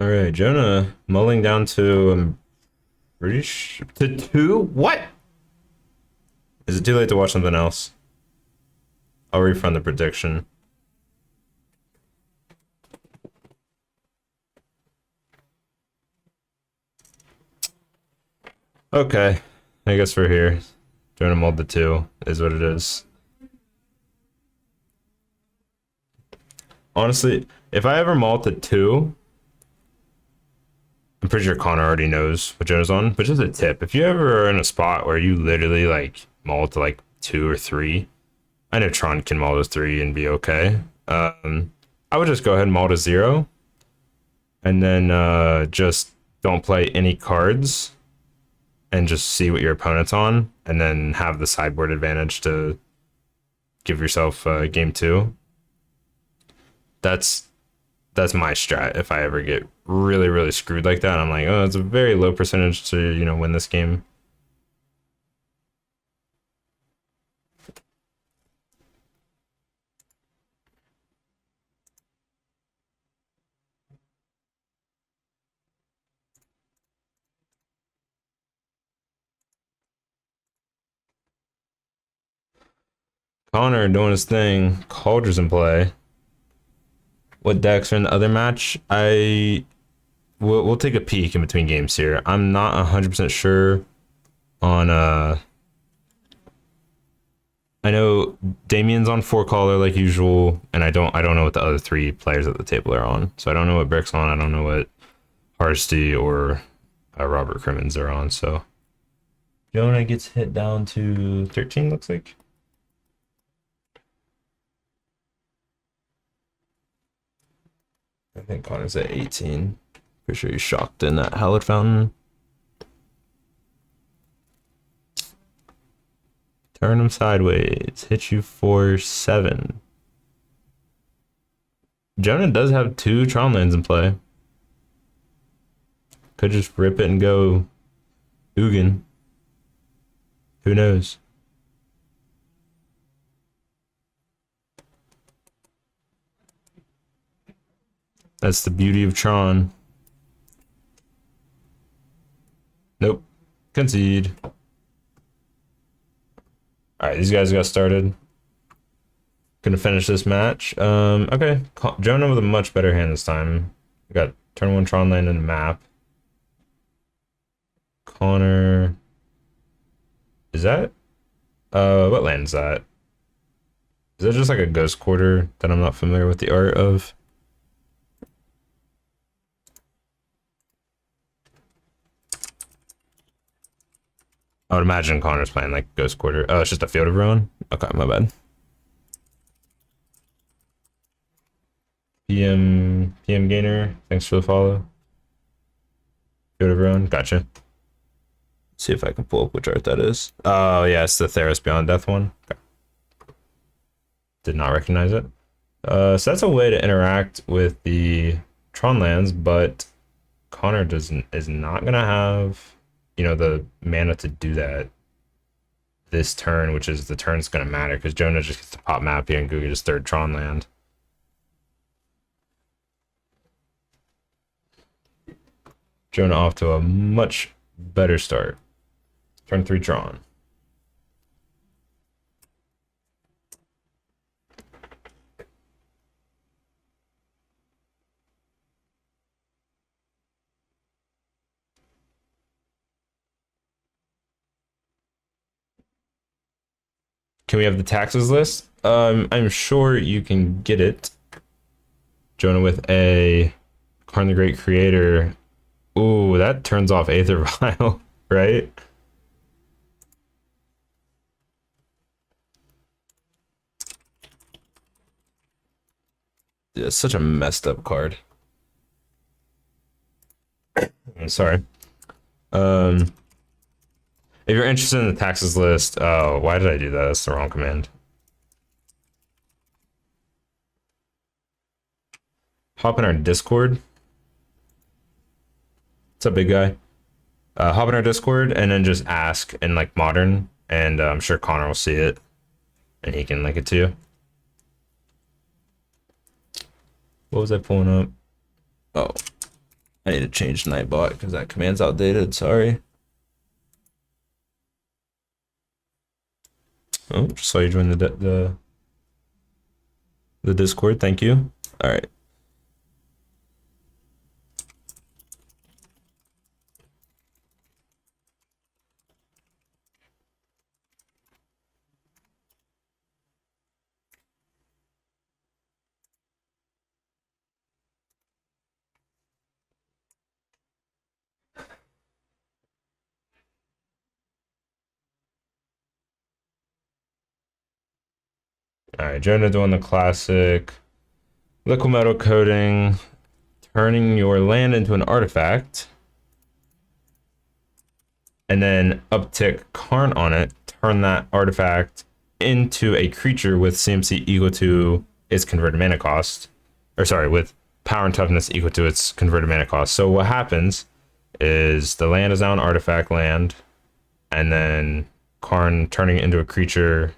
All right, Jonah mulling down to British to two. What? Is it too late to watch something else? I'll refund the prediction. Okay, I guess we're here. Jonah mulled the two is what it is. Honestly, if I ever mulled the two, I'm pretty sure Connor already knows what Jonah's on. But just a tip: if you ever are in a spot where you literally like mull to like two or three, I know Tron can mull to three and be okay. I would just go ahead and mull to zero, and then just don't play any cards, and just see what your opponent's on, and then have the sideboard advantage to give yourself game two. That's that's my strat. If I ever get really screwed like that, I'm like, oh, it's a very low percentage to win this game. Connor doing his thing. Calder's in play. What decks are in the other match? We'll take a peek in between games here. I'm not 100% sure on I know Damien's on four caller like usual, and I don't know what the other three players at the table are on. So I don't know what Brick's on. I don't know what Harsty or Robert Crimmins are on. So Jonah gets hit down to 13. Looks like. I think Connor's at 18. Pretty sure he's shocked in that Hallowed Fountain. Turn him sideways. Hit you for 7. Jonah does have 2 Tron lands in play. Could just rip it and go Ugin. Who knows? That's the beauty of Tron. Nope. Concede. Alright, these guys got started. Gonna finish this match. Okay. Jonah with a much better hand this time. We got turn 1 Tron land in the map. Connor. Is that? What land is that? Is that just like a ghost quarter that I'm not familiar with the art of? I would imagine Connor's playing like Ghost Quarter. Oh, it's just a Field of Ruin? Okay, my bad. PM Gainer, thanks for the follow. Field of Ruin, gotcha. Let's see if I can pull up which art that is. Oh, yeah, it's the Theros Beyond Death one. Okay. Did not recognize it. So that's a way to interact with the Tron lands, but Connor is not gonna have the mana to do that this turn, which is the turn that's going to matter because Jonah just gets to pop map here and go get his 3rd Tron land. Jonah off to a much better start. Turn 3 Tron. Can we have the taxes list? I'm sure you can get it. Jonah with a Karn the Great Creator. Ooh, that turns off Aether Vial, right? Yeah, it's such a messed up card. I'm sorry. If you're interested in the taxes list, oh, why did I do that? That's the wrong command. Hop in our Discord. What's up, big guy? Hop in our Discord and then just ask in like modern, and I'm sure Connor will see it, and he can link it to you. What was I pulling up? Oh, I need to change Nightbot because that command's outdated. Sorry. Oh, just saw you join the Discord. Thank you. All right. All right, Jonah doing the classic liquid metal coating, turning your land into an artifact, and then uptick Karn on it, turn that artifact into a creature with CMC equal to its converted mana cost, or sorry, with power and toughness equal to its converted mana cost. So what happens is the land is now an artifact land, and then Karn turning it into a creature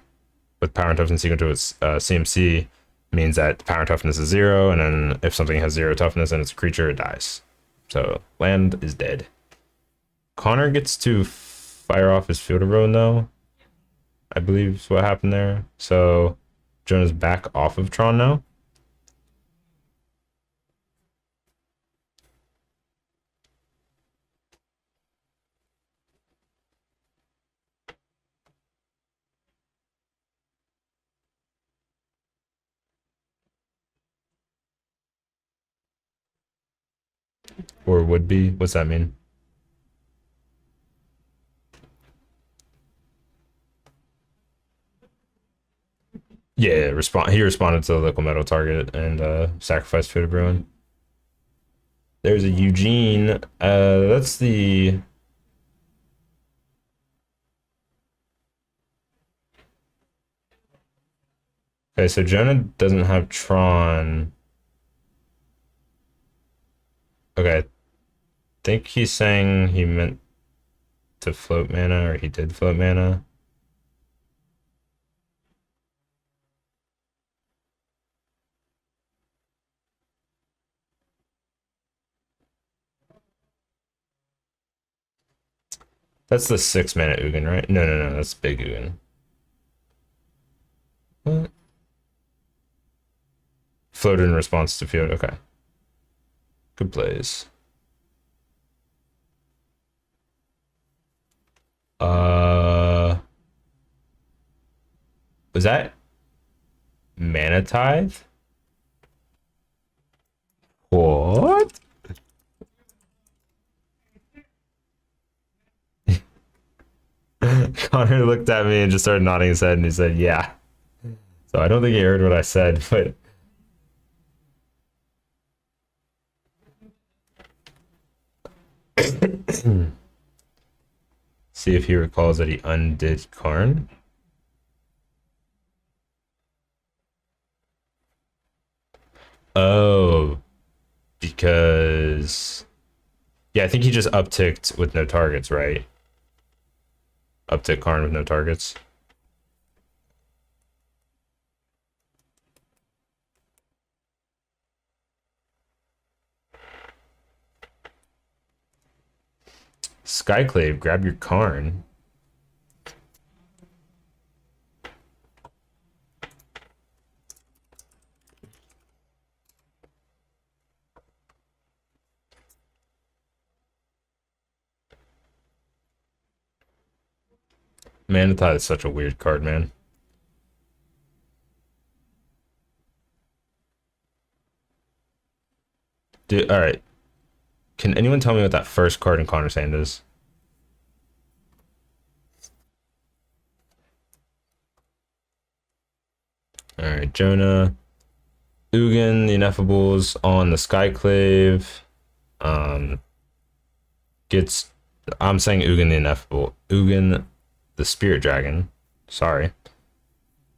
with power and toughness equal to its CMC means that power and toughness is 0, and then if something has 0 toughness and it's a creature, it dies. So land is dead. Connor gets to fire off his Field of Ruin though, I believe is what happened there. So Jonah's back off of Tron now. Or would be. What's that mean? Yeah, he responded to the liquid metal target and sacrificed Field of Ruin. There's a Eugene. That's the... Okay, so Jonah doesn't have Tron. Okay, I think he's saying he meant to float mana, or he did float mana. That's the 6 mana Ugin, right? No, that's big Ugin. What? Floated in response to field. Okay. Good plays. Was that Mana Tithe? What? Connor looked at me and just started nodding his head and he said, yeah. So I don't think he heard what I said, but see if he recalls that he undid Karn. Oh, because yeah, I think he just upticked with no targets, right? Uptick Karn with no targets. Skyclave, grab your Karn. Manatide is such a weird card, man. Dude, all right. Can anyone tell me what that first card in Connor's hand is? All right, Jonah. Ugin, the Ineffables on the Skyclave. Gets... I'm saying Ugin the Ineffable. Ugin the Spirit Dragon. Sorry.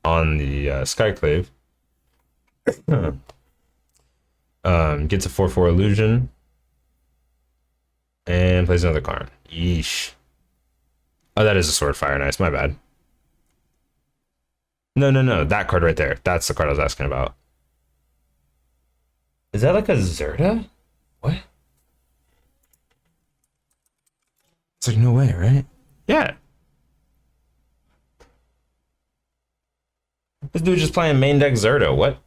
On the Skyclave. Gets a 4/4 illusion. And plays another card. Yeesh. Oh, that is a Sword Fire. Nice, my bad. No. That card right there. That's the card I was asking about. Is that like a Zerta? What? like, no way, right? Yeah. This dude just playing main deck Zerto. What?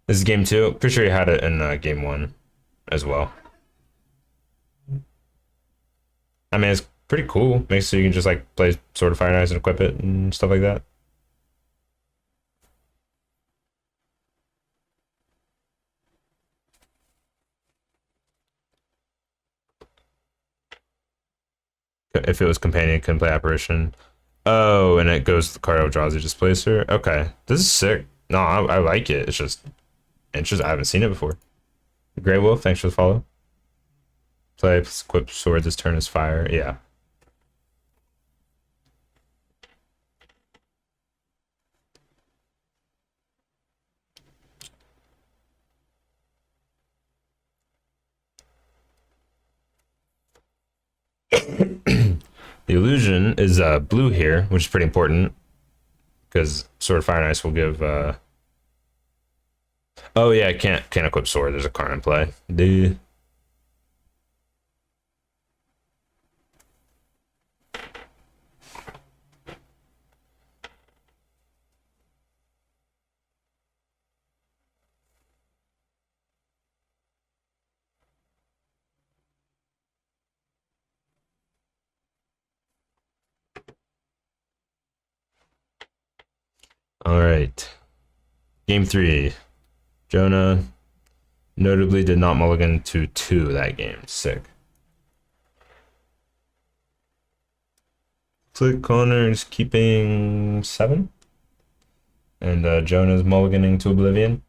This is game 2. Pretty sure you had it in game 1 as well. I mean, it's pretty cool. Makes so you can just like play Sword of Fire and Ice and equip it and stuff like that. If it was companion, it couldn't play Apparition. Oh, and it goes to the card draws a displacer. Okay, this is sick. No, I like it. It's just I haven't seen it before. Grey Wolf, thanks for the follow. Play equip sword this turn is fire. Yeah. The illusion is blue here, which is pretty important because Sword of Fire and Ice will give. Oh yeah, can't equip sword. There's a card in play. Dude. All right. Game 3. Jonah notably did not mulligan to 2 that game. Sick. Click Connor's keeping 7. And Jonah's mulliganing to Oblivion.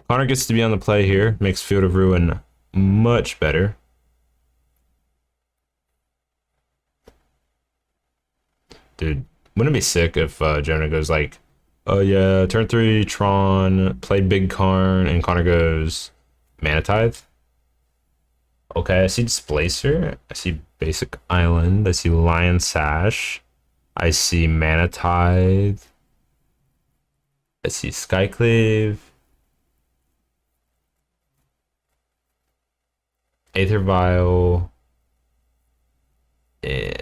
Connor gets to be on the play here. Makes Field of Ruin much better. Dude, wouldn't it be sick if Jonah goes like, oh yeah, turn 3, Tron, play Big Karn, and Connor goes Mana Tithe? Okay, I see Displacer, I see Basic Island, I see Lion Sash, I see Mana Tithe, I see Skyclave, Aether Vial, and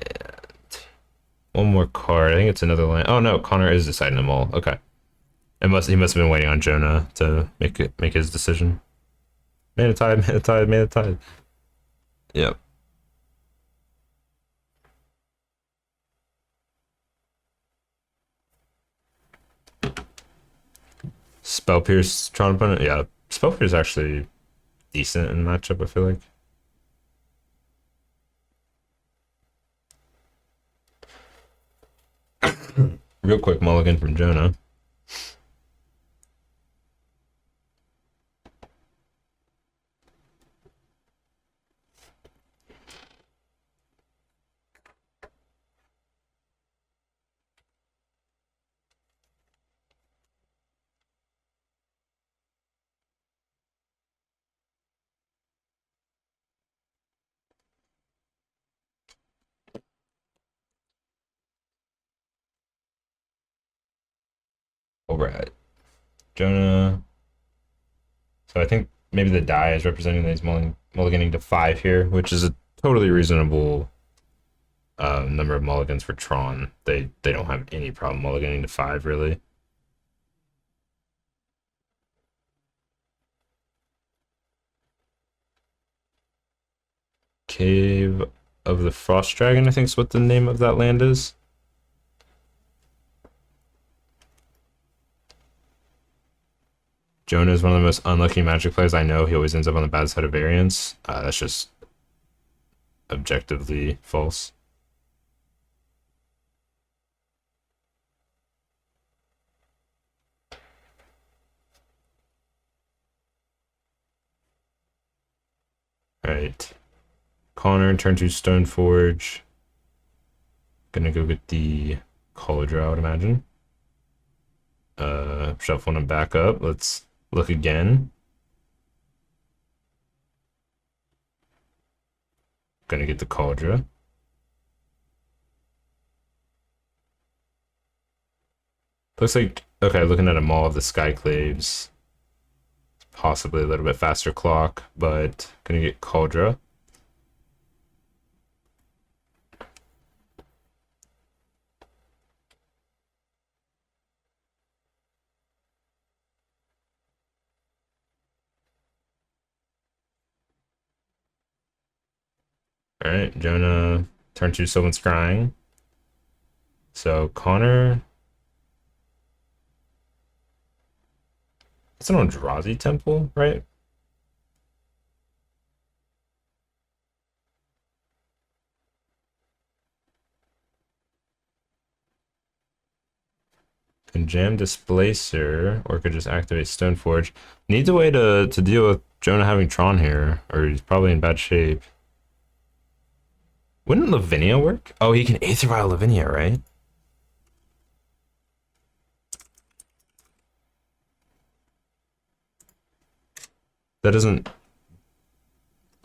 one more card. I think it's another land. Oh no, Connor is deciding them all. Okay. He must have been waiting on Jonah to make his decision. Mana Tithe, Mana Tithe, Mana Tithe. Yep. Spell Pierce Tron opponent. Yeah, Spell Pierce is actually decent in matchup, I feel like. Real quick mulligan from Jonah. Alright. Jonah. So I think maybe the die is representing that he's mulliganing to 5 here, which is a totally reasonable number of mulligans for Tron. They don't have any problem mulliganing to 5, really. Cave of the Frost Dragon, I think is what the name of that land is. Jonah is one of the most unlucky Magic players I know. He always ends up on the bad side of variance. That's just objectively false. Alright. Connor, turn 2 Stoneforge. Gonna go get the Cauldron, I would imagine. Shuffling them back up. Let's look again. Gonna get the Cauldron. Looks like, okay, looking at a Maul of the Skyclaves. Possibly a little bit faster clock, but gonna get Cauldra. Alright, Jonah, turn 2 Sylvan Scrying. So Connor. It's an Eldrazi Temple, right? Can jam Displacer, or could just activate Stoneforge. Needs a way to deal with Jonah having Tron here, or he's probably in bad shape. Wouldn't Lavinia work? Oh, he can Aether Vial Lavinia, right? That doesn't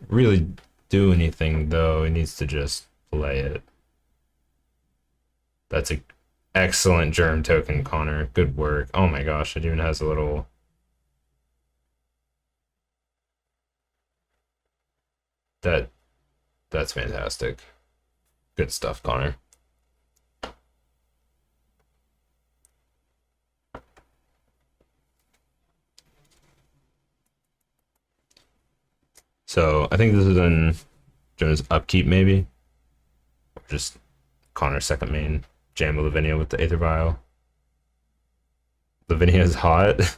really do anything, though. He needs to just play it. That's an excellent Germ token, Connor. Good work. Oh my gosh, it even has a little... That's fantastic. Good stuff, Connor. So I think this is in Jonah's upkeep, maybe. Or just Connor's second main. Jam Lavinia with the Aether Vial. Lavinia is hot.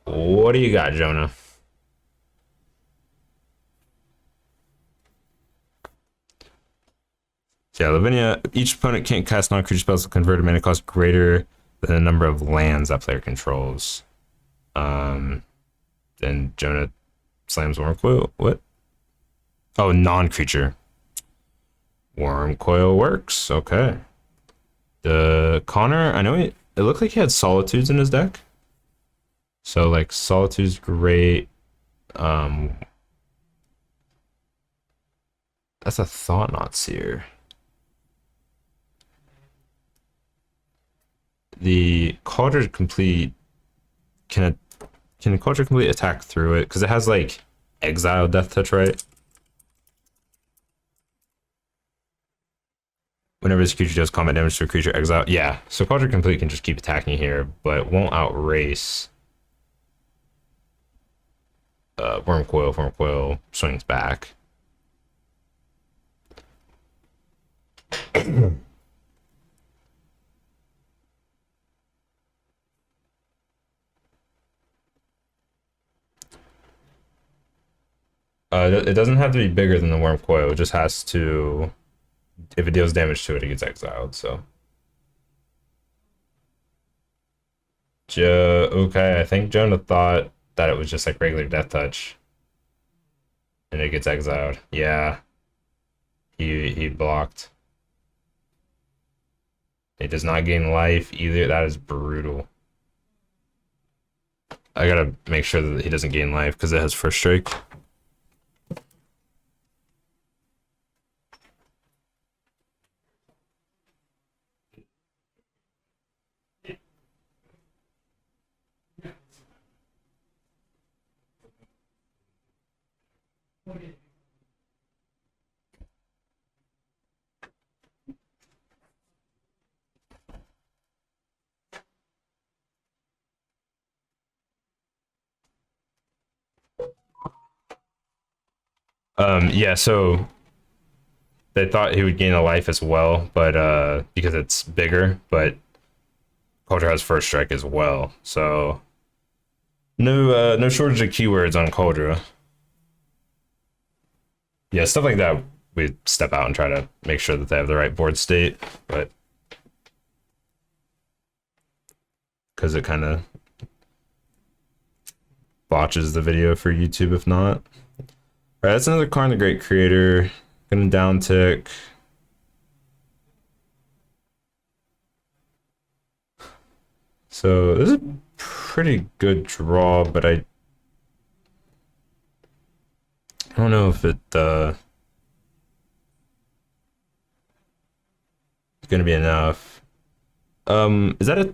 What do you got, Jonah? So yeah, Lavinia, each opponent can't cast non-creature spells with converted mana cost greater than the number of lands that player controls. Then Jonah slams Wurmcoil. What? Oh, non-creature. Wurmcoil works. Okay. The Connor, I know it looked like he had Solitudes in his deck. So like Solitude's great. That's a Thought-Knot Seer. The Cauldron Complete can the Cauldron Complete attack through it? Because it has like Exile Death Touch, right? Whenever this creature does combat damage to a creature, exile. Yeah, so Cauldron Complete can just keep attacking here, but it won't outrace Wurmcoil. Wurmcoil swings back. It doesn't have to be bigger than the Wurmcoil. It just has to, if it deals damage to it, it gets exiled. So, okay, I think Jonah thought that it was just like regular Death Touch, and it gets exiled. Yeah, he blocked. It does not gain life either. That is brutal. I gotta make sure that he doesn't gain life because it has first strike. Yeah, so they thought he would gain a life as well, but because it's bigger, but Culture has first strike as well, so no shortage of keywords on Cauldron. Yeah, stuff like that we step out and try to make sure that they have the right board state, but because it kind of botches the video for YouTube if not. All right, that's another Karn the Great Creator. Gonna down tick. So this is a pretty good draw, but I don't know if it gonna be enough. Is that a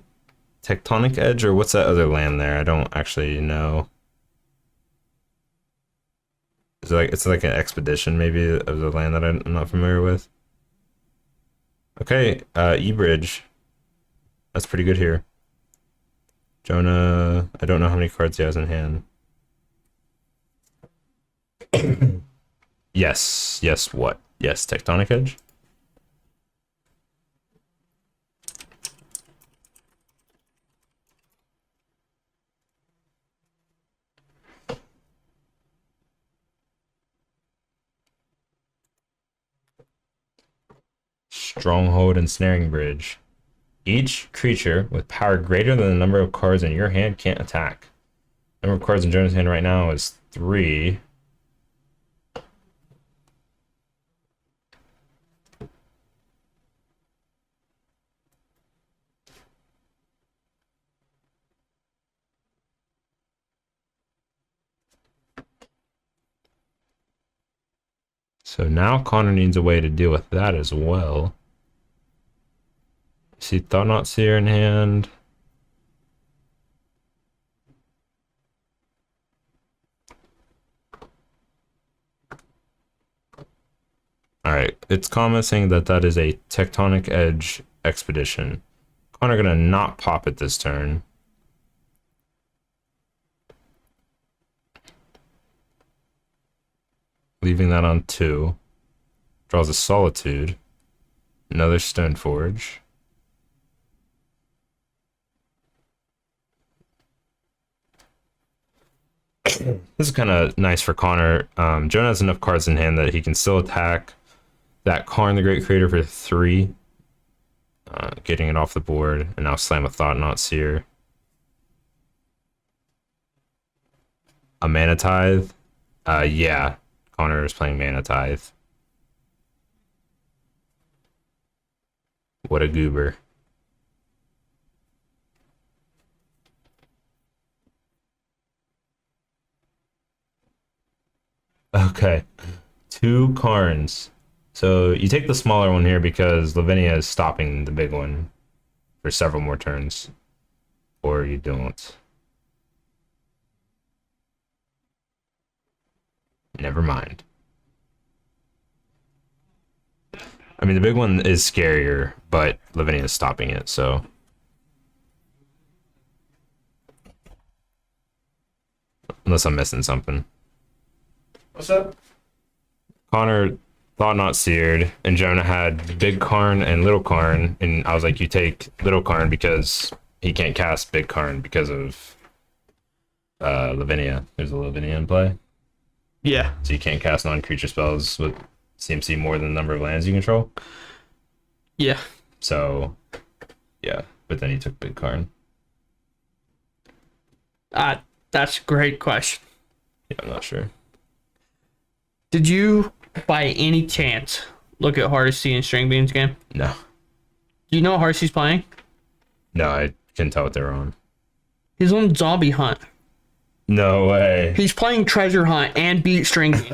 tectonic edge or what's that other land there? I don't actually know. Is it like it's like an expedition maybe of the land that I'm not familiar with? Okay, E-Bridge. That's pretty good here. Jonah, I don't know how many cards he has in hand. Yes, what? Yes, Tectonic Edge. Stronghold and Snaring Bridge. Each creature with power greater than the number of cards in your hand can't attack. Number of cards in Jonah's hand right now is 3. So now Connor needs a way to deal with that as well. See Thought Seer in hand. Alright, it's commenting that that is a Tectonic Edge expedition. Connor gonna not pop it this turn. Leaving that on 2. Draws a Solitude. Another Stoneforge. This is kind of nice for Connor. Jonah has enough cards in hand that he can still attack that Karn the Great Creator for 3. Getting it off the board. And now slam a Thought Seer. A Mana Tithe. Yeah. Connor is playing Mana Tithe. What a goober. Okay. 2 Karns. So you take the smaller one here because Lavinia is stopping the big one for several more turns. Or you don't. Never mind. I mean, the big one is scarier, but Lavinia is stopping it, so. Unless I'm missing something. What's up? Connor Thought Not Seared, and Jonah had Big Karn and Little Karn, and I was like, you take Little Karn because he can't cast Big Karn because of Lavinia. There's a Lavinia in play. Yeah. So you can't cast non-creature spells with CMC more than the number of lands you control. Yeah. So, yeah. But then he took Big Karn. That's a great question. Yeah, I'm not sure. Did you, by any chance, look at Hardesty and String Bean's game? No. Do you know what Hardesty's playing? No, I couldn't tell what they were on. He's on Zombie Hunt. No way. He's playing Treasure Hunt and beat String Bean.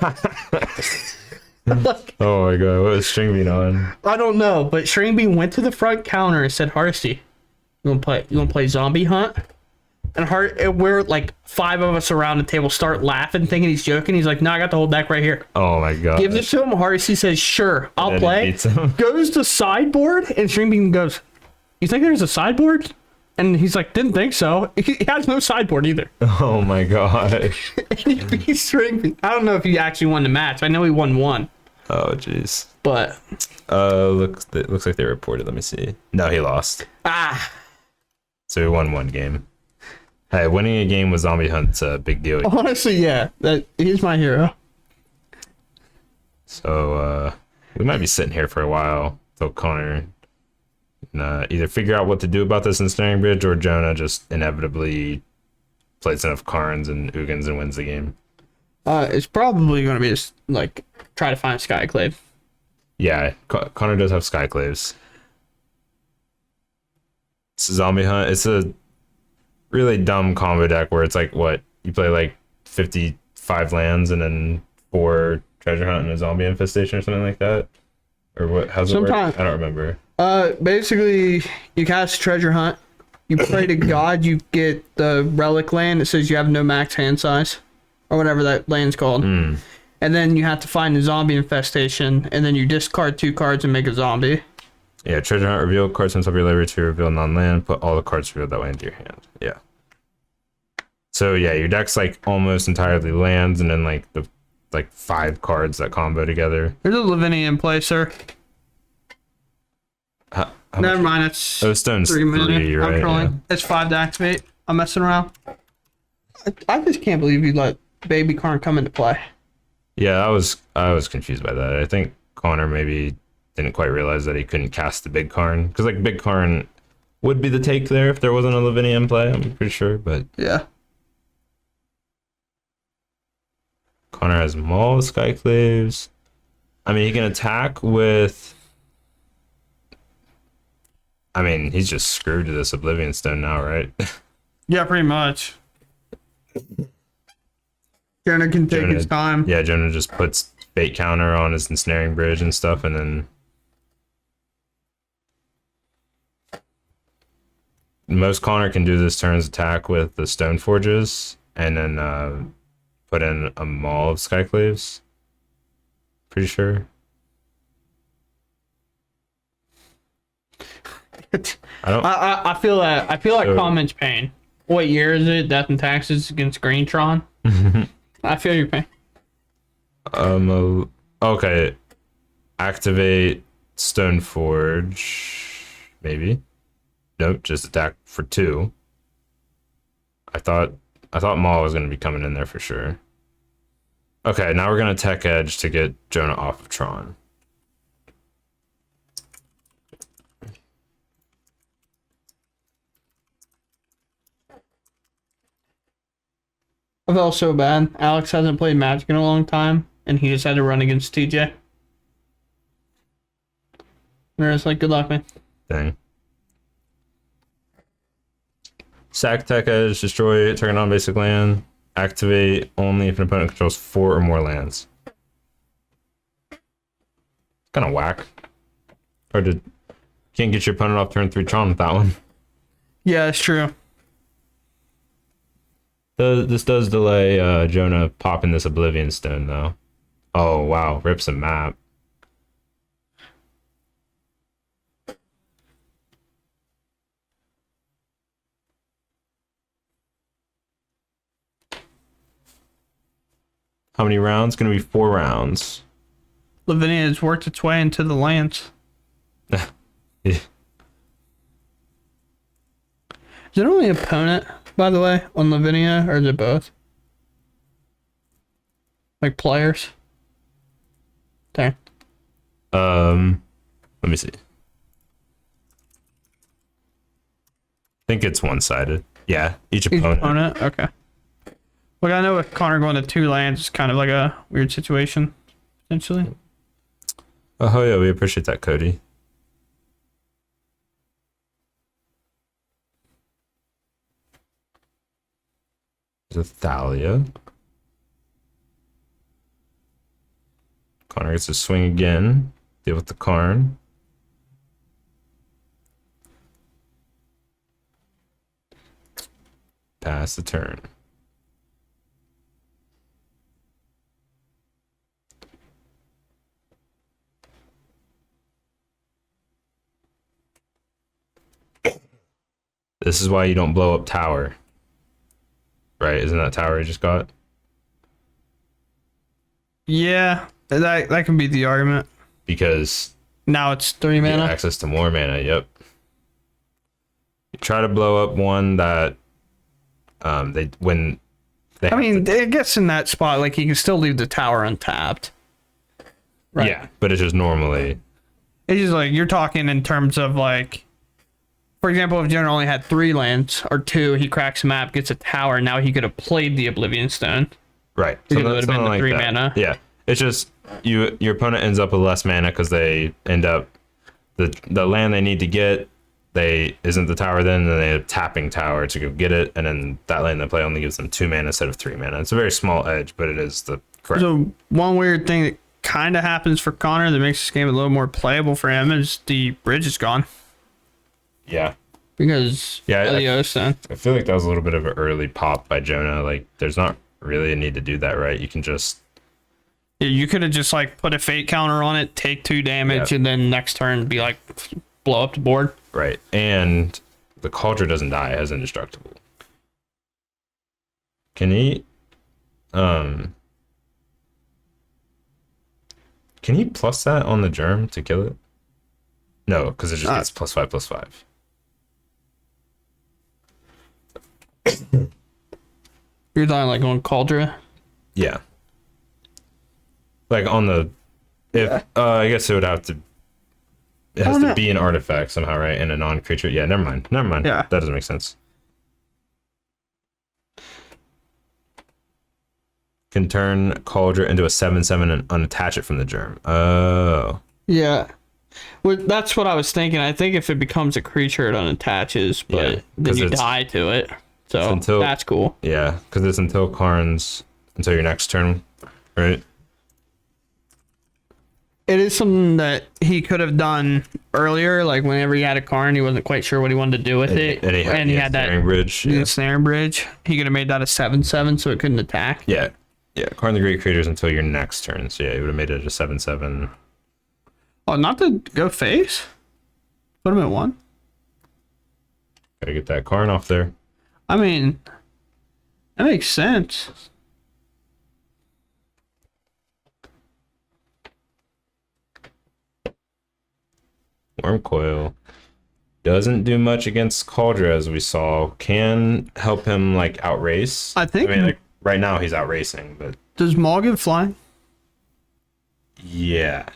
Like, oh my god, what was String Bean on? I don't know, but String Bean went to the front counter and said, Hardesty, you wanna play Zombie Hunt? And we're like 5 of us around the table start laughing, thinking he's joking. He's like, no, I got the whole deck right here. Oh my god. Gives it to him. Hardesty says, sure, I'll play. Goes to sideboard, and String Bean goes, you think there's a sideboard? And he's like, didn't think so. He has no sideboard either. Oh my gosh. And he beat String Bean. I don't know if he actually won the match. I know he won 1. Oh jeez. But it looks like they reported. Let me see. No, he lost. So he won 1 game. Hey, winning a game with Zombie Hunt's a big deal. Honestly, yeah. He's my hero. So we might be sitting here for a while till Connor either figure out what to do about this in Snaring Bridge, or Jonah just inevitably plays enough Karns and Ugins and wins the game. It's probably going to be just like try to find Skyclave. Yeah, Connor does have Skyclaves. It's a Zombie Hunt. It's a really dumb combo deck where it's like, what, you play like 55 lands and then 4 Treasure Hunt and a Zombie Infestation or something like that? Or what? How's it work? I don't remember. Basically, you cast treasure hunt. You pray to God. You get the relic land. It says you have no max hand size, or whatever that land's called. And then you have to find the zombie infestation, and then you discard 2 cards and make a zombie. Yeah, treasure hunt, reveal cards on top of your library to reveal non-land. Put all the cards revealed that way into your hand. Yeah. So yeah, your deck's like almost entirely lands, and then like the 5 cards that combo together. There's a Lavinia in play, sir. How Never much? mind, it's Oh, stone's 3 minutes. 3, right? I'm trolling. Yeah. It's 5 to activate. I'm messing around. I just can't believe you let Baby Karn come into play. Yeah, I was confused by that. I think Connor maybe didn't quite realize that he couldn't cast the big Karn, because like big Karn would be the take there if there wasn't a Lavinia in play. I'm pretty sure, but Yeah. Connor has Maul, Skyclaves. I mean, he can attack with. I mean, he's just screwed to this Oblivion Stone now, right? Yeah, pretty much. Jonah can take his time. Yeah, Jonah just puts bait counter on his ensnaring bridge and stuff, and then most Connor can do this turn's attack with the Stone Forges, and then put in a Maul of Skyclaves. Pretty sure. I don't. I feel that. I feel like So- Common's pain. What year is it? Death and Taxes against Green Tron. I feel your pain. Okay. Activate Stone Forge. Maybe. Nope. Just attack for 2. I thought Maul was gonna be coming in there for sure. Okay, now we're gonna Tech Edge to get Jonah off of Tron. I felt so bad. Alex hasn't played Magic in a long time, and he just had to run against TJ. And it's like, good luck, man. Thing. Sack Tech Edge, destroy target non-basic land. Activate only if an opponent controls 4 or more lands. Kind of whack. Hard to. Can't get your opponent off turn 3 Tron with that one. Yeah, it's true. This does delay Jonah popping this Oblivion Stone, though. Oh, wow. Rips a map. How many rounds? Gonna be 4 rounds. Lavinia has worked its way into the lands. Yeah. Is it only opponent, by the way, on Lavinia, or is it both? Like players? Okay. Let me see. I think it's one-sided. Yeah, each Each opponent. opponent? Okay. Look, I know with Connor going to 2 lands, it's kind of like a weird situation, potentially. Oh yeah, we appreciate that, Cody. There's a Thalia. Connor gets to swing again. Deal with the Karn. Pass the turn. This is why you don't blow up tower. Right? Isn't that tower you just got? Yeah, that can be the argument. Because Now it's 3 you mana. get access to more mana, yep. You try to blow up one that I mean, it gets in that spot, like, you can still leave the tower untapped. Right. Yeah, but it's just normally It's just like, you're talking in terms of, like, for example, if Jonah only had 3 lands, or 2, he cracks a map, gets a tower, now he could have played the Oblivion Stone. right. Because it would have been something the like 3 that. mana. Yeah. It's just your opponent ends up with less mana because they end up the land they need to get isn't the tower then they end up tapping tower to go get it, and then that land they play only gives them 2 mana instead of 3 mana. It's a very small edge, but it is the correct. So one weird thing that kind of happens for Connor that makes this game a little more playable for him is the bridge is gone Yeah. because of the O-Stand. I feel like that was a little bit of an early pop by Jonah. Like, there's not really a need to do that, right? You can just... Yeah, you could have just like put a fate counter on it, take 2 damage, and then next turn be like blow up the board. Right. And the Cauldron doesn't die, it has indestructible. Can he plus that on the germ to kill it? No, because it just gets +5/+5. You're talking like on Cauldron? Yeah. Like on the I guess it would have to be an artifact somehow, right? And a non-creature. Yeah, never mind. Yeah. That doesn't make sense. Can turn Cauldron into a 7/7 and unattach it from the germ. Oh. Yeah. Well, that's what I was thinking. I think if it becomes a creature, it unattaches, but then you die to it. So that's cool. Yeah, because it's until your next turn, right? It is something that he could have done earlier, like whenever he had a Karn, he wasn't quite sure what he wanted to do with it. And he had that snaring bridge. The snaring bridge. He could have made that a 7/7 so it couldn't attack. Yeah. Yeah, Karn the Great Creators until your next turn. So yeah, he would have made it a 7/7. Oh, not to go face? Put him at 1. Gotta get that Karn off there. I mean, that makes sense. Worm Coil doesn't do much against Cauldron, as we saw. Can help him like outrace. I mean, like right now he's outracing, but does Maul get flying? Yeah.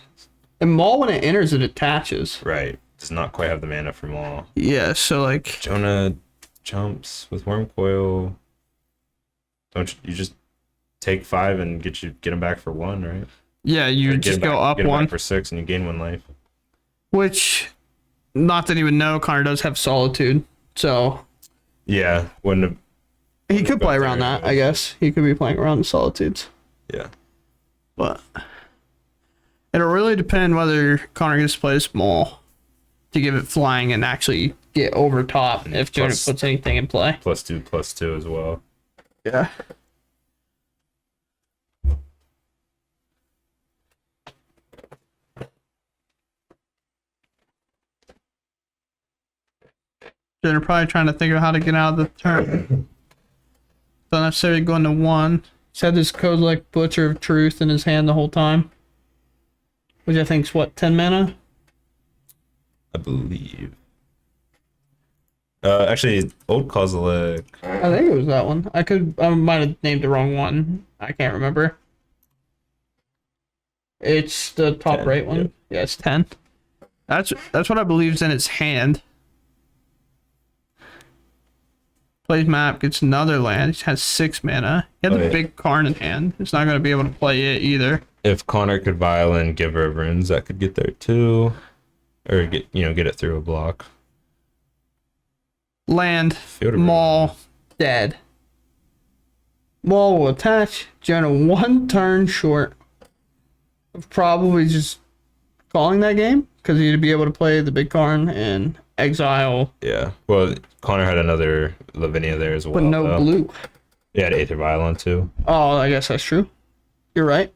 And Maul, when it enters, it attaches. Right. Does not quite have the mana for Maul. Yeah, so like Jonah jumps with Worm Coil. Don't you just take 5 and get him back for 1, right? Yeah, you just go up 1 for 6 and you gain 1 life. Which, not that he would know, Connor does have Solitude, so yeah, he could play around that. I guess he could be playing around the Solitudes. Yeah, but it'll really depend whether Connor gets to play small to give it flying and actually get over top if Jonah puts anything in play. +2/+2 as well. Yeah. They're probably trying to think of how to get out of the turn. Don't necessarily go into 1. He's had this code like Butcher of Truth in his hand the whole time. Which I think is what, 10 mana? I believe. Actually, Old Kozilek. I think it was that one. I might have named the wrong one. I can't remember. It's the top 10, right one. Yep. Yeah, it's 10. That's what I believe is in its hand. Plays map, gets another land. He has 6 mana. He had the big Karn in hand. It's not going to be able to play it either. If Connor could Violin, Giver of Runes, that could get there too. Or get it through a block. Land, Maul, dead. Maul will attach. Jonah 1 turn short of probably just calling that game. Because he'd be able to play the big Karn and exile. Yeah. Well, Connor had another Lavinia there as well. But no blue. He had Aether Violin too. Oh, I guess that's true. You're right.